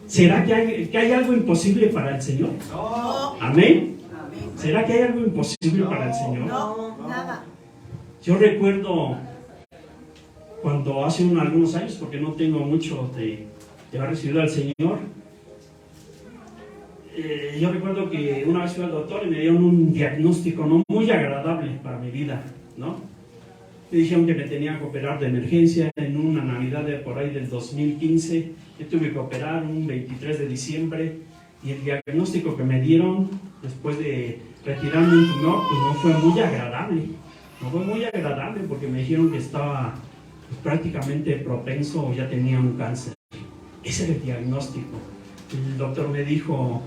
¿Será que hay algo imposible para el Señor? No. Amén. ¿Será que hay algo imposible para el Señor? No, nada. Yo recuerdo cuando hace algunos años, porque no tengo mucho de haber recibido al Señor, yo recuerdo que una vez fui al doctor y me dieron un diagnóstico no muy agradable para mi vida, ¿no? Me dijeron que me tenía que operar de emergencia en una Navidad de por ahí del 2015. Yo tuve que operar un 23 de diciembre y el diagnóstico que me dieron después de retirarme un tumor, pues no fue muy agradable. No fue muy agradable porque me dijeron que estaba pues, prácticamente propenso o ya tenía un cáncer. Ese era el diagnóstico. El doctor me dijo,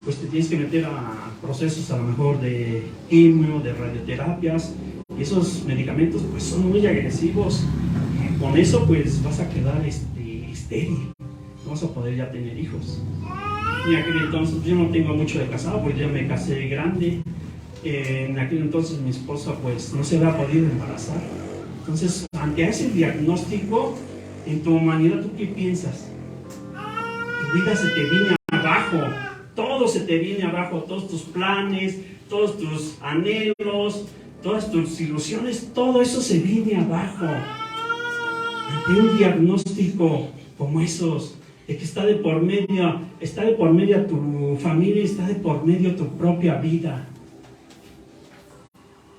pues te tienes que meter a procesos a lo mejor de quimio, de radioterapias. Esos medicamentos pues son muy agresivos. Con eso pues vas a quedar estéril. No vas a poder ya tener hijos. Y en aquel entonces yo no tengo mucho de casado porque ya me casé grande. En aquel entonces mi esposa pues no se había podido embarazar. Entonces ante ese diagnóstico en tu humanidad, ¿tú qué piensas? Tu vida se te viene abajo. Todo se te viene abajo. Todos tus planes, todos tus anhelos, todas tus ilusiones, todo eso se viene abajo. Ante un diagnóstico como esos, de que está de por medio tu familia, está de por medio tu propia vida.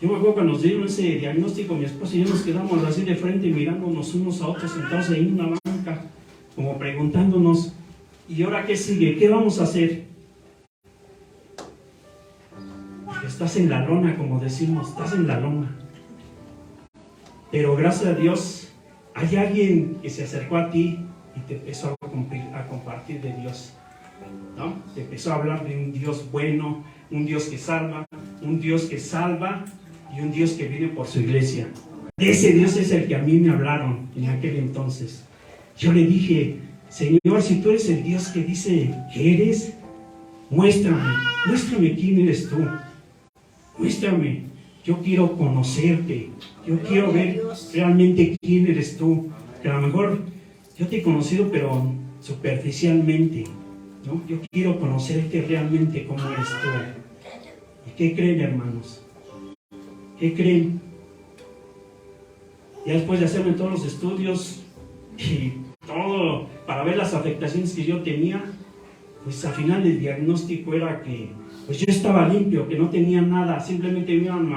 Yo me acuerdo cuando nos dieron ese diagnóstico, mi esposa y yo nos quedamos así de frente mirándonos unos a otros, sentados ahí en una banca, como preguntándonos, ¿y ahora qué sigue? ¿Qué vamos a hacer? Estás en la lona, como decimos, estás en la lona. Pero gracias a Dios, hay alguien que se acercó a ti y te empezó a compartir de Dios, ¿no? Te empezó a hablar de un Dios bueno, un Dios que salva, y un Dios que vive por su iglesia. Ese Dios es el que a mí me hablaron en aquel entonces. Yo le dije, Señor, si tú eres el Dios que dice que eres, muéstrame quién eres tú. Muéstrame, yo quiero conocerte, yo quiero ver realmente quién eres tú. Que a lo mejor yo te he conocido, pero superficialmente, ¿no? Yo quiero conocerte realmente como eres tú. ¿Y qué creen, hermanos? ¿Qué creen? Ya después de hacerme todos los estudios y todo para ver las afectaciones que yo tenía, pues al final el diagnóstico era que pues yo estaba limpio, que no tenía nada, simplemente me iban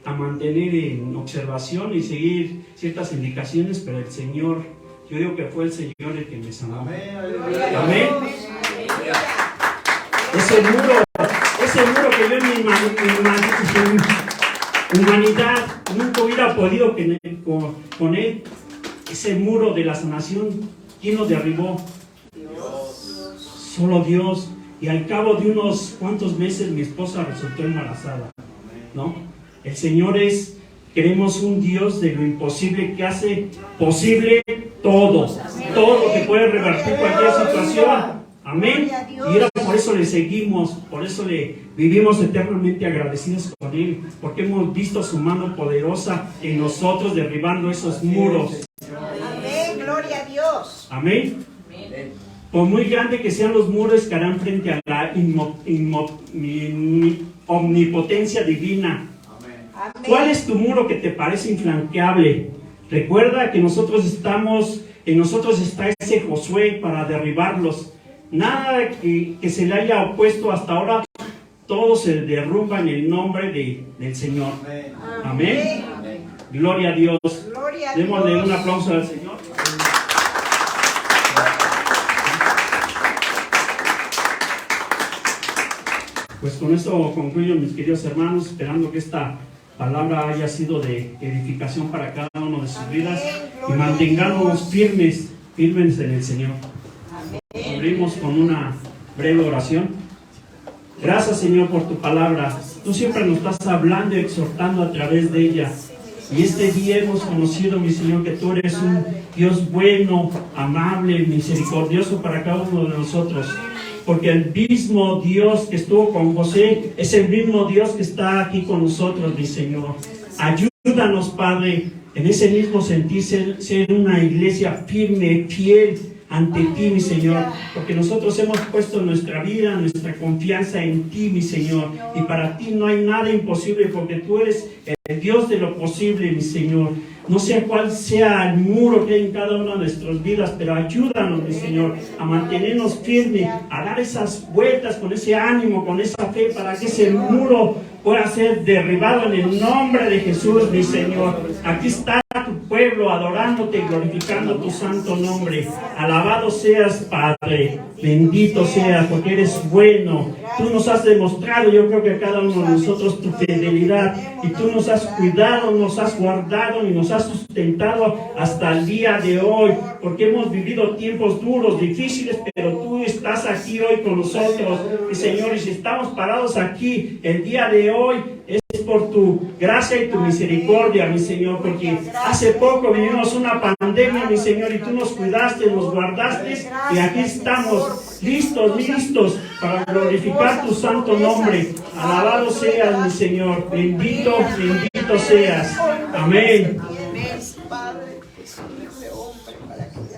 a mantener en observación y seguir ciertas indicaciones, pero el Señor, yo digo que fue el Señor el que me sanó. Amén. Ese muro que yo en mi humanidad nunca hubiera podido poner, ese muro de la sanación, ¿quién lo derribó? Solo Dios. Y al cabo de unos cuantos meses mi esposa resultó embarazada, ¿no? El Señor queremos un Dios de lo imposible que hace posible todo que puede revertir cualquier situación. Amén. Y ahora por eso le seguimos, por eso le vivimos eternamente agradecidos con Él, porque hemos visto su mano poderosa en nosotros derribando esos muros. Amén, gloria a Dios. Amén. Por muy grande que sean los muros que harán frente a la omnipotencia divina. Amén. ¿Cuál es tu muro que te parece infranqueable? Recuerda que en nosotros está ese Josué para derribarlos. Nada que se le haya opuesto hasta ahora, todo se derrumba en el nombre del Señor. Amén. Gloria a Dios. Démosle un aplauso al Señor. Pues con esto concluyo, mis queridos hermanos, esperando que esta palabra haya sido de edificación para cada uno de sus vidas y mantengámonos firmes en el Señor. Abrimos con una breve oración. Gracias, Señor, por tu palabra. Tú siempre nos estás hablando y exhortando a través de ella. Y este día hemos conocido, mi Señor, que tú eres un Dios bueno, amable, misericordioso para cada uno de nosotros. Porque el mismo Dios que estuvo con José es el mismo Dios que está aquí con nosotros, mi Señor. Ayúdanos, Padre, en ese mismo sentir, ser una iglesia firme, fiel ante ti, mi Señor. Porque nosotros hemos puesto nuestra vida, nuestra confianza en ti, mi Señor. Y para ti no hay nada imposible, porque tú eres el Dios de lo posible, mi Señor. No sé cuál sea el muro que hay en cada una de nuestras vidas, pero ayúdanos, mi Señor, a mantenernos firmes, a dar esas vueltas con ese ánimo, con esa fe, para que ese muro pueda ser derribado en el nombre de Jesús, mi Señor. Aquí está tu pueblo adorándote y glorificando tu santo nombre. Alabado seas, Padre. Bendito seas, porque eres bueno. Tú nos has demostrado, yo creo que a cada uno de nosotros, tu fidelidad. Y tú nos has cuidado, nos has guardado y nos has sustentado hasta el día de hoy. Porque hemos vivido tiempos duros, difíciles, pero tú estás aquí hoy con nosotros. Y Señor, y si estamos parados aquí el día de hoy, es por tu gracia y tu misericordia, mi Señor, porque hace poco vivimos una pandemia, mi Señor, y tú nos cuidaste, nos guardaste, y aquí estamos listos para glorificar tu santo nombre. Alabado seas, mi Señor, bendito seas. Amén.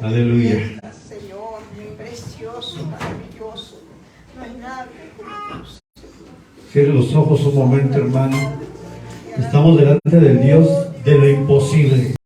Aleluya. Señor, precioso, maravilloso. No hay nada como Dios. Cierre los ojos un momento, hermano. Estamos delante del Dios de lo imposible.